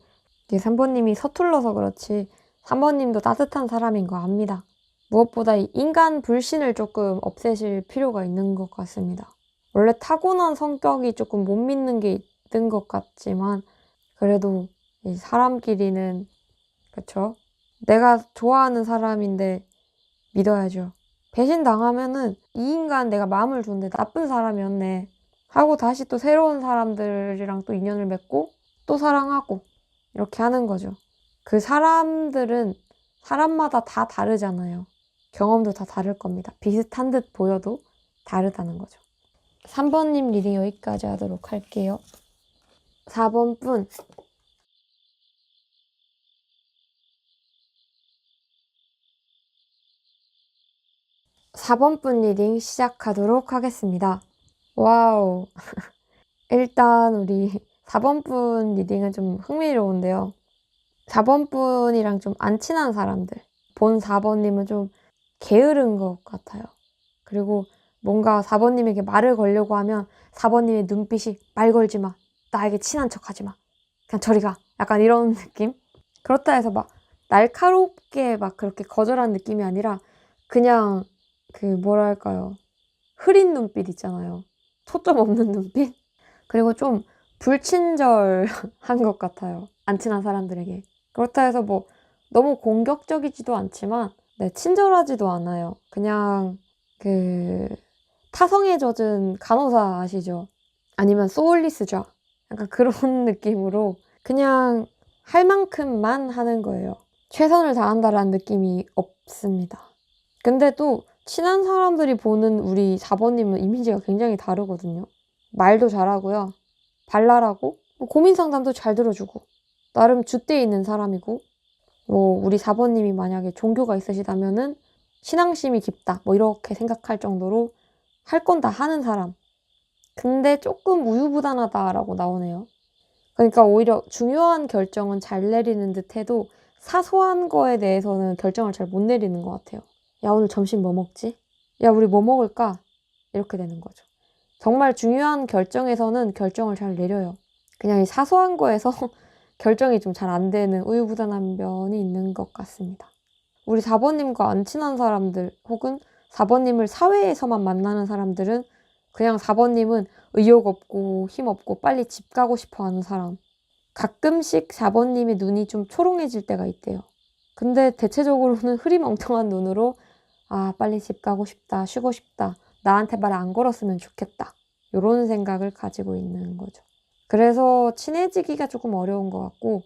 3번님이 서툴러서 그렇지 3번님도 따뜻한 사람인 거 압니다. 무엇보다 인간 불신을 조금 없애실 필요가 있는 것 같습니다. 원래 타고난 성격이 조금 못 믿는 게 있는 것 같지만 그래도 이 사람끼리는 그쵸? 내가 좋아하는 사람인데 믿어야죠. 배신당하면은 이 인간 내가 마음을 줬는데 나쁜 사람이었네 하고 다시 또 새로운 사람들이랑 또 인연을 맺고 또 사랑하고 이렇게 하는 거죠. 그 사람들은 사람마다 다 다르잖아요. 경험도 다 다를 겁니다. 비슷한 듯 보여도 다르다는 거죠. 3번님 리딩 여기까지 하도록 할게요. 4번 분 4번 분 리딩 시작하도록 하겠습니다. 와우. 일단 우리 4번 분 리딩은 좀 흥미로운데요. 4번 분이랑 좀 안 친한 사람들. 본 4번 님은 좀 게으른 것 같아요. 그리고 뭔가 4번 님에게 말을 걸려고 하면 4번 님의 눈빛이 "말 걸지 마. 나에게 친한 척하지 마. 그냥 저리 가." 약간 이런 느낌? 그렇다 해서 막 날카롭게 막 그렇게 거절하는 느낌이 아니라 그냥 그 뭐랄까요. 흐린 눈빛 있잖아요. 초점 없는 눈빛? 그리고 좀 불친절한 것 같아요. 안 친한 사람들에게. 그렇다 해서 뭐 너무 공격적이지도 않지만 네, 친절하지도 않아요. 그냥 그 타성에 젖은 간호사 아시죠? 아니면 소울리스죠. 약간 그런 느낌으로 그냥 할 만큼만 하는 거예요. 최선을 다한다라는 느낌이 없습니다. 근데 또 친한 사람들이 보는 우리 4번님은 이미지가 굉장히 다르거든요. 말도 잘하고요. 발랄하고 뭐 고민 상담도 잘 들어주고 나름 줏대 있는 사람이고 뭐 우리 4번님이 만약에 종교가 있으시다면은 신앙심이 깊다 뭐 이렇게 생각할 정도로 할 건 다 하는 사람. 근데 조금 우유부단하다라고 나오네요. 그러니까 오히려 중요한 결정은 잘 내리는 듯해도 사소한 거에 대해서는 결정을 잘 못 내리는 것 같아요. 야, 오늘 점심 뭐 먹지? 야, 우리 뭐 먹을까? 이렇게 되는 거죠. 정말 중요한 결정에서는 결정을 잘 내려요. 그냥 이 사소한 거에서 결정이 좀 잘 안 되는 우유부단한 면이 있는 것 같습니다. 우리 4번님과 안 친한 사람들 혹은 4번님을 사회에서만 만나는 사람들은 그냥 4번님은 의욕 없고 힘 없고 빨리 집 가고 싶어 하는 사람. 가끔씩 4번님의 눈이 좀 초롱해질 때가 있대요. 근데 대체적으로는 흐리멍텅한 눈으로 아, 빨리 집 가고 싶다, 쉬고 싶다, 나한테 말 안 걸었으면 좋겠다. 이런 생각을 가지고 있는 거죠. 그래서 친해지기가 조금 어려운 것 같고,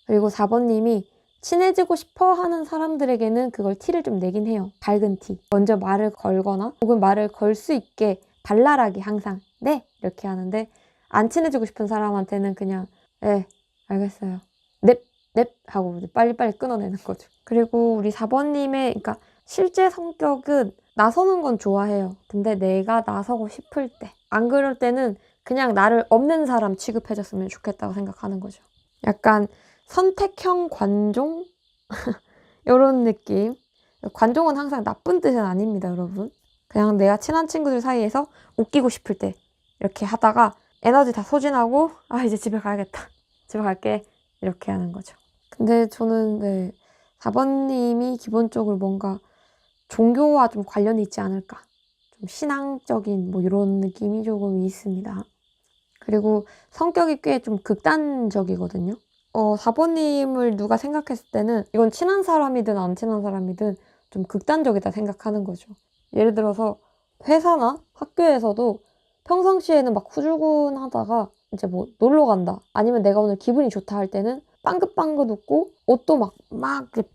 그리고 4번님이 친해지고 싶어 하는 사람들에게는 그걸 티를 좀 내긴 해요. 밝은 티. 먼저 말을 걸거나 혹은 말을 걸 수 있게 발랄하게 항상 네! 이렇게 하는데 안 친해지고 싶은 사람한테는 그냥 네, 알겠어요. 넵! 넵! 하고 빨리빨리 끊어내는 거죠. 그리고 우리 4번님의 그러니까 실제 성격은 나서는 건 좋아해요. 근데 내가 나서고 싶을 때, 안 그럴 때는 그냥 나를 없는 사람 취급해줬으면 좋겠다고 생각하는 거죠. 약간 선택형 관종? 이런 느낌. 관종은 항상 나쁜 뜻은 아닙니다, 여러분. 그냥 내가 친한 친구들 사이에서 웃기고 싶을 때 이렇게 하다가 에너지 다 소진하고 아, 이제 집에 가야겠다. 집에 갈게. 이렇게 하는 거죠. 근데 저는 네, 4번님이 기본적으로 뭔가 종교와 좀 관련이 있지 않을까. 좀 신앙적인 뭐 이런 느낌이 조금 있습니다. 그리고 성격이 꽤 좀 극단적이거든요. 4번님을 누가 생각했을 때는 이건 친한 사람이든 안 친한 사람이든 좀 극단적이다 생각하는 거죠. 예를 들어서 회사나 학교에서도 평상시에는 막 후줄근하다가 이제 뭐 놀러 간다. 아니면 내가 오늘 기분이 좋다 할 때는 빵긋빵긋 웃고 옷도 막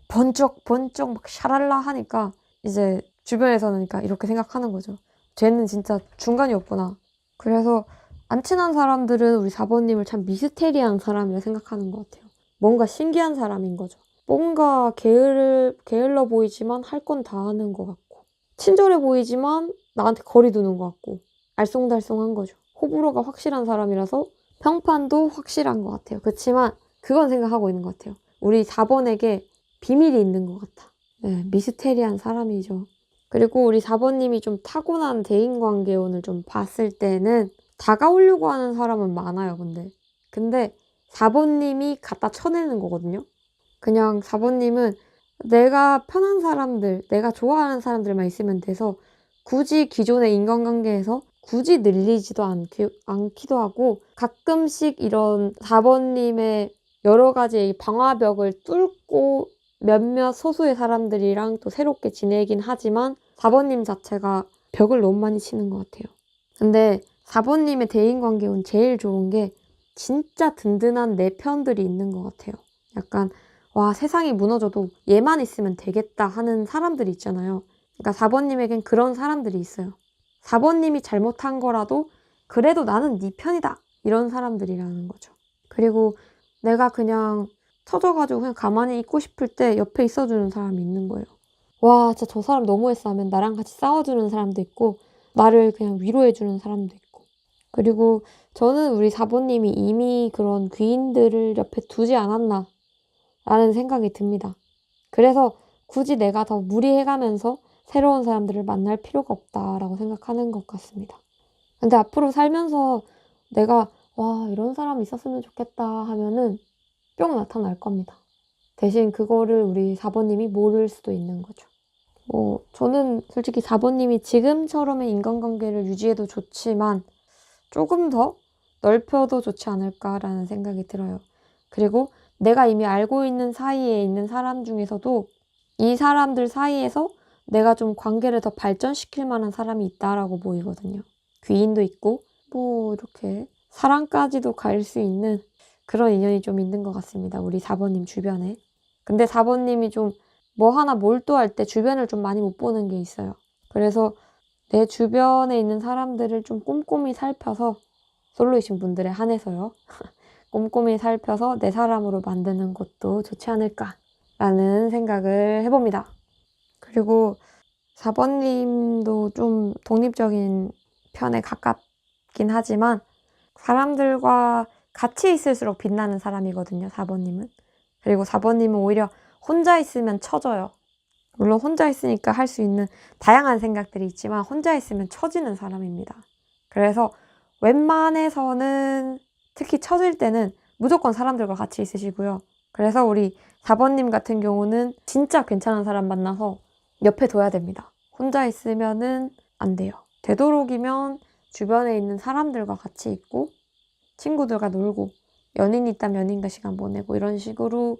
번쩍번쩍 막 샤랄라 하니까 이제 주변에서는 그러니까 이렇게 생각하는 거죠. 쟤는 진짜 중간이 없구나. 그래서 안 친한 사람들은 우리 4번님을 참 미스테리한 사람이라 생각하는 것 같아요. 뭔가 신기한 사람인 거죠. 뭔가 게을러 보이지만 할 건 다 하는 것 같고 친절해 보이지만 나한테 거리 두는 것 같고 알쏭달쏭한 거죠. 호불호가 확실한 사람이라서 평판도 확실한 것 같아요. 그렇지만 그건 생각하고 있는 것 같아요. 우리 4번에게 비밀이 있는 것 같아. 네, 미스테리한 사람이죠. 그리고 우리 4번님이 좀 타고난 대인관계운을 좀 봤을 때는 다가오려고 하는 사람은 많아요, 근데 4번님이 갖다 쳐내는 거거든요. 그냥 4번님은 내가 편한 사람들, 내가 좋아하는 사람들만 있으면 돼서 굳이 기존의 인간관계에서 굳이 늘리지도 않기도 하고 가끔씩 이런 4번님의 여러 가지 방화벽을 뚫고 몇몇 소수의 사람들이랑 또 새롭게 지내긴 하지만 4번님 자체가 벽을 너무 많이 치는 것 같아요. 근데 4번님의 대인관계운 제일 좋은 게 진짜 든든한 내 편들이 있는 것 같아요. 약간 와, 세상이 무너져도 얘만 있으면 되겠다 하는 사람들이 있잖아요. 그러니까 4번님에겐 그런 사람들이 있어요. 4번님이 잘못한 거라도 그래도 나는 네 편이다. 이런 사람들이라는 거죠. 그리고 내가 그냥 터져가지고 그냥 가만히 있고 싶을 때 옆에 있어주는 사람이 있는 거예요. 와, 진짜 저 사람 너무했어 하면 나랑 같이 싸워주는 사람도 있고 나를 그냥 위로해주는 사람도 있고 그리고 저는 우리 사부님이 이미 그런 귀인들을 옆에 두지 않았나 라는 생각이 듭니다. 그래서 굳이 내가 더 무리해가면서 새로운 사람들을 만날 필요가 없다라고 생각하는 것 같습니다. 근데 앞으로 살면서 내가 와 이런 사람 있었으면 좋겠다 하면은 뿅 나타날 겁니다. 대신 그거를 우리 사부님이 모를 수도 있는 거죠. 저는 솔직히 사부님이 지금처럼의 인간관계를 유지해도 좋지만 조금 더 넓혀도 좋지 않을까라는 생각이 들어요. 그리고 내가 이미 알고 있는 사이에 있는 사람 중에서도 이 사람들 사이에서 내가 좀 관계를 더 발전시킬 만한 사람이 있다라고 보이거든요. 귀인도 있고 이렇게 사랑까지도 갈 수 있는 그런 인연이 좀 있는 것 같습니다. 우리 사부님 주변에. 근데 사부님이 좀 뭐 하나 몰두할 때 주변을 좀 많이 못 보는 게 있어요. 그래서 내 주변에 있는 사람들을 좀 꼼꼼히 살펴서 솔로이신 분들에 한해서요. 꼼꼼히 살펴서 내 사람으로 만드는 것도 좋지 않을까라는 생각을 해봅니다. 그리고 4번님도 좀 독립적인 편에 가깝긴 하지만 사람들과 같이 있을수록 빛나는 사람이거든요. 4번님은. 그리고 4번님은 오히려 혼자 있으면 처져요. 물론 혼자 있으니까 할 수 있는 다양한 생각들이 있지만 혼자 있으면 처지는 사람입니다. 그래서 웬만해서는 특히 처질 때는 무조건 사람들과 같이 있으시고요. 그래서 우리 4번님 같은 경우는 진짜 괜찮은 사람 만나서 옆에 둬야 됩니다. 혼자 있으면은 안 돼요. 되도록이면 주변에 있는 사람들과 같이 있고 친구들과 놀고 연인이 있다면 연인과 시간 보내고 이런 식으로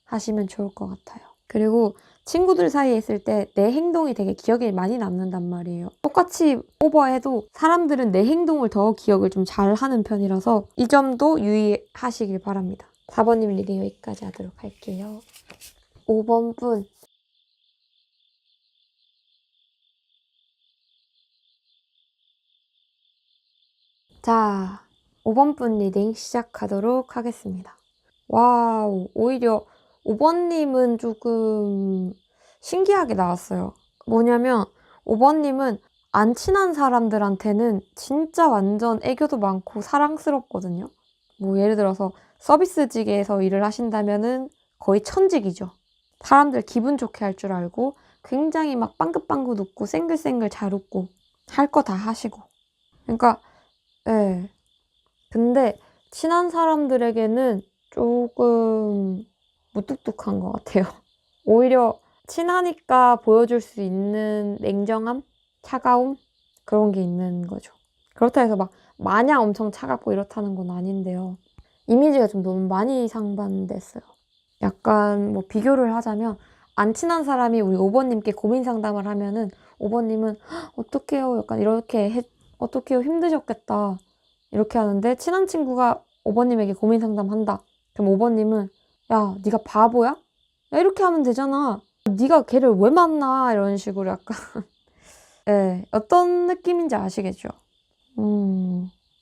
하시면 좋을 것 같아요. 그리고 친구들 사이에 있을 때 내 행동이 되게 기억에 많이 남는단 말이에요. 똑같이 오버해도 사람들은 내 행동을 더 기억을 좀 잘하는 편이라서 이 점도 유의하시길 바랍니다. 4번님 리딩 여기까지 하도록 할게요. 5번 분. 자, 5번 분 리딩 시작하도록 하겠습니다. 와우, 오히려 5번님은 조금 신기하게 나왔어요. 뭐냐면 5번님은 안 친한 사람들한테는 진짜 완전 애교도 많고 사랑스럽거든요. 예를 들어서 서비스직에서 일을 하신다면은 거의 천직이죠. 사람들 기분 좋게 할 줄 알고 굉장히 막 빵긋빵긋 웃고 쌩글쌩글 잘 웃고 할 거 다 하시고. 그러니까 예. 근데 친한 사람들에게는 조금 무뚝뚝한 것 같아요. 오히려 친하니까 보여줄 수 있는 냉정함? 차가움? 그런 게 있는 거죠. 그렇다 해서 막 마냥 엄청 차갑고 이렇다는 건 아닌데요. 이미지가 좀 너무 많이 상반됐어요. 약간 비교를 하자면 안 친한 사람이 우리 5번님께 고민 상담을 하면은 5번님은 어떡해요? 약간 이렇게 어떡해요? 힘드셨겠다. 이렇게 하는데 친한 친구가 5번님에게 고민 상담한다. 그럼 5번님은 야, 네가 바보야? 야, 이렇게 하면 되잖아. 네가 걔를 왜 만나? 이런 식으로 약간 네, 어떤 느낌인지 아시겠죠?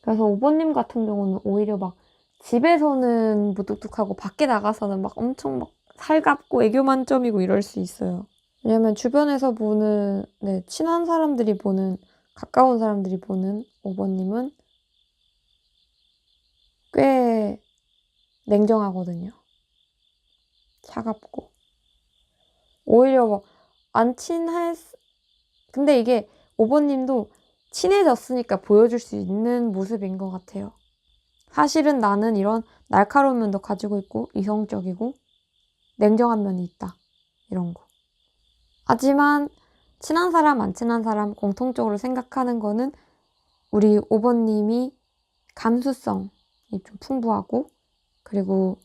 그래서 5번님 같은 경우는 오히려 막 집에서는 무뚝뚝하고 밖에 나가서는 막 엄청 막 살갑고 애교 만점이고 이럴 수 있어요. 왜냐면 주변에서 보는 친한 사람들이 보는 가까운 사람들이 보는 5번님은 꽤 냉정하거든요. 차갑고. 오히려 안 근데 이게 5번님도 친해졌으니까 보여줄 수 있는 모습인 것 같아요. 사실은 나는 이런 날카로운 면도 가지고 있고 이성적이고 냉정한 면이 있다. 이런 거. 하지만 친한 사람, 안 친한 사람 공통적으로 생각하는 거는 우리 5번님이 감수성이 좀 풍부하고 그리고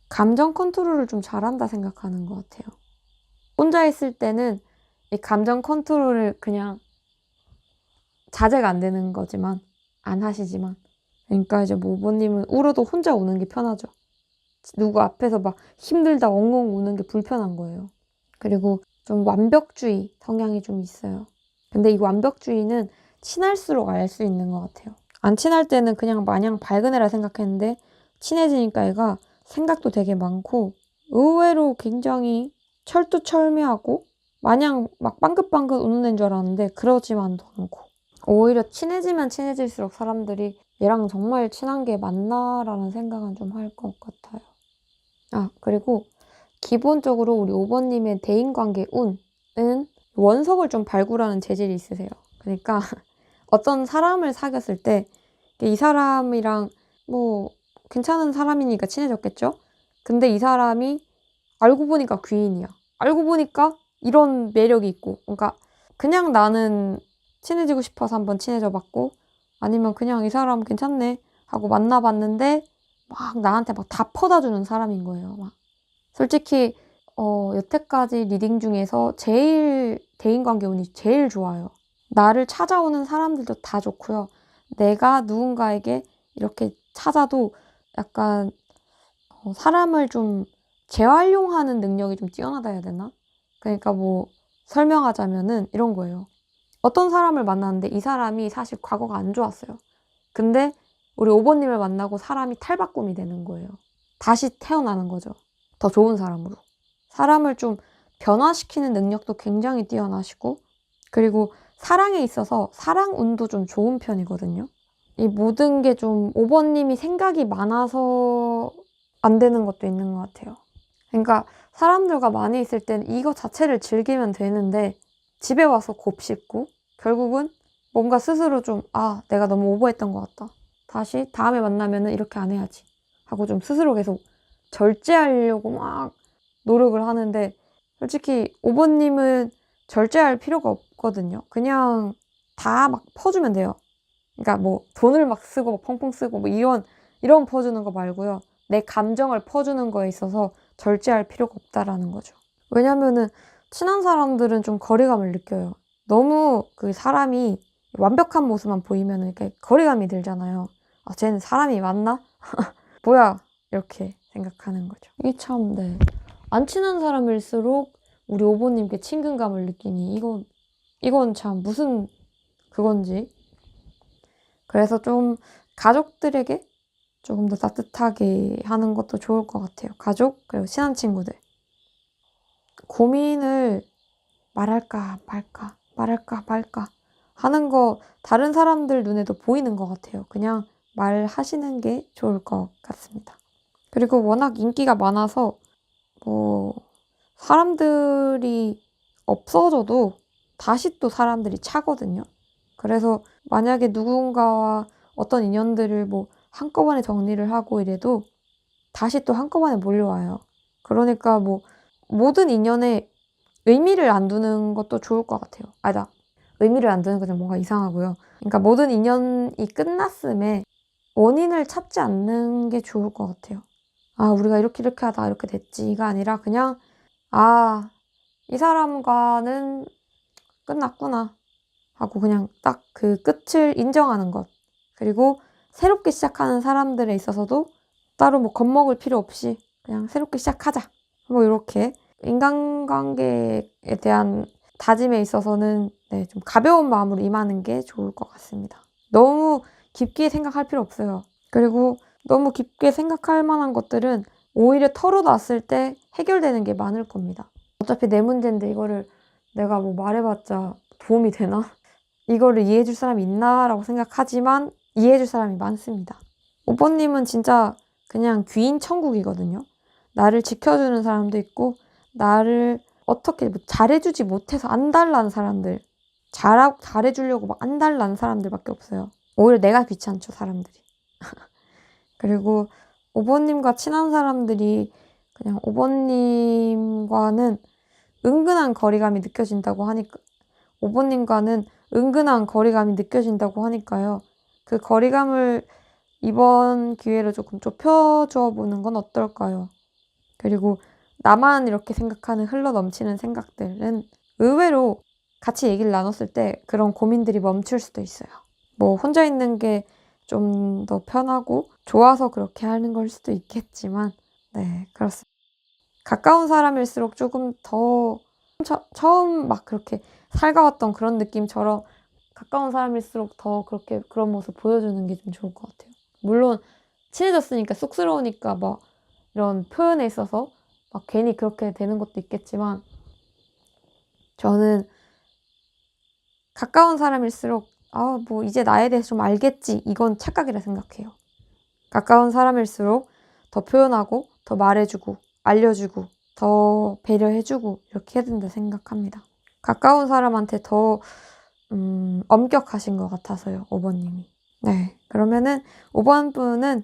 감정 컨트롤을 좀 잘한다 생각하는 것 같아요. 혼자 있을 때는 이 감정 컨트롤을 그냥 자제가 안 되는 거지만 안 하시지만 그러니까 이제 5번님은 울어도 혼자 우는 게 편하죠. 누구 앞에서 막 힘들다 엉엉 우는 게 불편한 거예요. 그리고 좀 완벽주의 성향이 좀 있어요. 근데 이 완벽주의는 친할수록 알 수 있는 것 같아요. 안 친할 때는 그냥 마냥 밝은 애라 생각했는데 친해지니까 얘가 생각도 되게 많고 의외로 굉장히 철두철미하고 마냥 막 빵긋빵긋 우는 애인 줄 알았는데 그러지만도 않고 오히려 친해지면 친해질수록 사람들이 얘랑 정말 친한 게 맞나라는 생각은 좀 할 것 같아요. 그리고 기본적으로 우리 5번님의 대인관계 운은 원석을 좀 발굴하는 재질이 있으세요. 그러니까 어떤 사람을 사귀었을 때 이 사람이랑 뭐 괜찮은 사람이니까 친해졌겠죠? 근데 이 사람이 알고 보니까 귀인이야. 알고 보니까 이런 매력이 있고, 그러니까 그냥 나는 친해지고 싶어서 한번 친해져 봤고, 아니면 그냥 이 사람 괜찮네 하고 만나봤는데 막 나한테 막 다 퍼다 주는 사람인 거예요. 막 솔직히 여태까지 리딩 중에서 제일 대인관계 운이 제일 좋아요. 나를 찾아오는 사람들도 다 좋고요. 내가 누군가에게 이렇게 찾아도 약간 사람을 좀 재활용하는 능력이 좀 뛰어나다 해야 되나? 그러니까 뭐 설명하자면은 이런 거예요. 어떤 사람을 만났는데 이 사람이 사실 과거가 안 좋았어요. 근데 우리 5번님을 만나고 사람이 탈바꿈이 되는 거예요. 다시 태어나는 거죠. 더 좋은 사람으로. 사람을 좀 변화시키는 능력도 굉장히 뛰어나시고, 그리고 사랑에 있어서 사랑 운도 좀 좋은 편이거든요. 이 모든 게 좀 5번님이 생각이 많아서 안 되는 것도 있는 것 같아요. 그러니까 사람들과 많이 있을 땐 이거 자체를 즐기면 되는데 집에 와서 곱씹고 결국은 뭔가 스스로 좀 내가 너무 오버했던 것 같다. 다시 다음에 만나면은 이렇게 안 해야지 하고 좀 스스로 계속 절제하려고 막 노력을 하는데, 솔직히 5번님은 절제할 필요가 없거든요. 그냥 다 막 퍼주면 돼요. 그러니까 뭐 돈을 막 쓰고 막 펑펑 쓰고 뭐 이런 퍼주는 거 말고요. 내 감정을 퍼주는 거에 있어서 절제할 필요가 없다라는 거죠. 왜냐면은 친한 사람들은 좀 거리감을 느껴요. 너무 그 사람이 완벽한 모습만 보이면 이렇게 거리감이 들잖아요. 쟤는 사람이 맞나? 뭐야? 이렇게 생각하는 거죠. 이게 참, 네. 안 친한 사람일수록 우리 오보님께 친근감을 느끼니 이건 참 무슨 그건지. 그래서 좀 가족들에게 조금 더 따뜻하게 하는 것도 좋을 것 같아요. 가족, 그리고 친한 친구들. 고민을 말할까 말까 말할까 말까 하는 거 다른 사람들 눈에도 보이는 것 같아요. 그냥 말하시는 게 좋을 것 같습니다. 그리고 워낙 인기가 많아서 뭐 사람들이 없어져도 다시 또 사람들이 차거든요. 그래서 만약에 누군가와 어떤 인연들을 뭐 한꺼번에 정리를 하고 이래도 다시 또 한꺼번에 몰려와요. 그러니까 뭐 모든 인연에 의미를 안 두는 것도 좋을 것 같아요. 아니다. 의미를 안 두는 건 뭔가 이상하고요. 그러니까 모든 인연이 끝났음에 원인을 찾지 않는 게 좋을 것 같아요. 우리가 이렇게 하다 이렇게 됐지가 아니라 그냥 이 사람과는 끝났구나 하고 그냥 딱 그 끝을 인정하는 것. 그리고 새롭게 시작하는 사람들에 있어서도 따로 뭐 겁먹을 필요 없이 그냥 새롭게 시작하자. 뭐 이렇게 인간관계에 대한 다짐에 있어서는 좀 가벼운 마음으로 임하는 게 좋을 것 같습니다. 너무 깊게 생각할 필요 없어요. 그리고 너무 깊게 생각할 만한 것들은 오히려 털어놨을 때 해결되는 게 많을 겁니다. 어차피 내 문제인데 이거를 내가 뭐 말해봤자 도움이 되나? 이거를 이해해줄 사람이 있나? 라고 생각하지만 이해해줄 사람이 많습니다. 5번님은 진짜 그냥 귀인 천국이거든요. 나를 지켜주는 사람도 있고 나를 어떻게 뭐 잘해주지 못해서 안달난 사람들, 잘해주려고 막 안달난 사람들밖에 없어요. 오히려 내가 귀찮죠, 사람들이. 그리고 5번님과 친한 사람들이 그냥 5번님과는 은근한 거리감이 느껴진다고 하니까 5번님과는 은근한 거리감이 느껴진다고 하니까요. 그 거리감을 이번 기회로 조금 좁혀줘 보는 건 어떨까요? 그리고 나만 이렇게 생각하는 흘러 넘치는 생각들은 의외로 같이 얘기를 나눴을 때 그런 고민들이 멈출 수도 있어요. 뭐 혼자 있는 게 좀 더 편하고 좋아서 그렇게 하는 걸 수도 있겠지만 네, 그렇습니다. 가까운 사람일수록 조금 더 처음 막 그렇게 살가웠던 그런 느낌처럼 가까운 사람일수록 더 그렇게 그런 모습 보여주는 게 좀 좋을 것 같아요. 물론 친해졌으니까 쑥스러우니까 막 이런 표현에 있어서 막 괜히 그렇게 되는 것도 있겠지만 저는 가까운 사람일수록 뭐 이제 나에 대해서 좀 알겠지. 이건 착각이라 생각해요. 가까운 사람일수록 더 표현하고 더 말해주고 알려주고 더 배려해주고 이렇게 해야 된다 생각합니다. 가까운 사람한테 더 엄격하신 것 같아서요. 5번님이. 네, 그러면은 5번 분은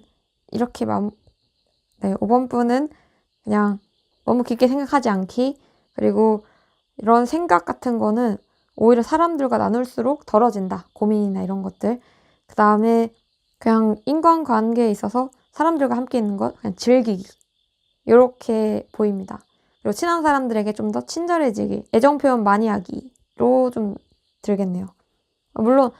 이렇게 5번 분은 그냥 너무 깊게 생각하지 않기, 그리고 이런 생각 같은 거는 오히려 사람들과 나눌수록 덜어진다. 고민이나 이런 것들. 그 다음에 그냥 인간관계에 있어서 사람들과 함께 있는 것 그냥 즐기기. 이렇게 보입니다. 그리고 친한 사람들에게 좀 더 친절해지기, 애정 표현 많이 하기로 좀 들겠네요. 물론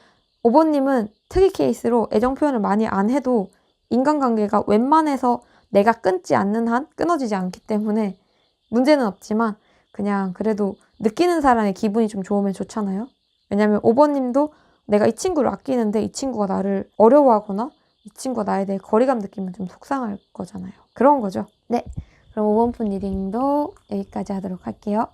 5번님은 특이 케이스로 애정 표현을 많이 안 해도 인간관계가 웬만해서 내가 끊지 않는 한 끊어지지 않기 때문에 문제는 없지만 그냥 그래도 느끼는 사람의 기분이 좀 좋으면 좋잖아요. 왜냐면 5번님도 내가 이 친구를 아끼는데 이 친구가 나를 어려워하거나 이 친구가 나에 대해 거리감 느끼면 좀 속상할 거잖아요. 그런 거죠. 네, 그럼 5번 분 리딩도 여기까지 하도록 할게요.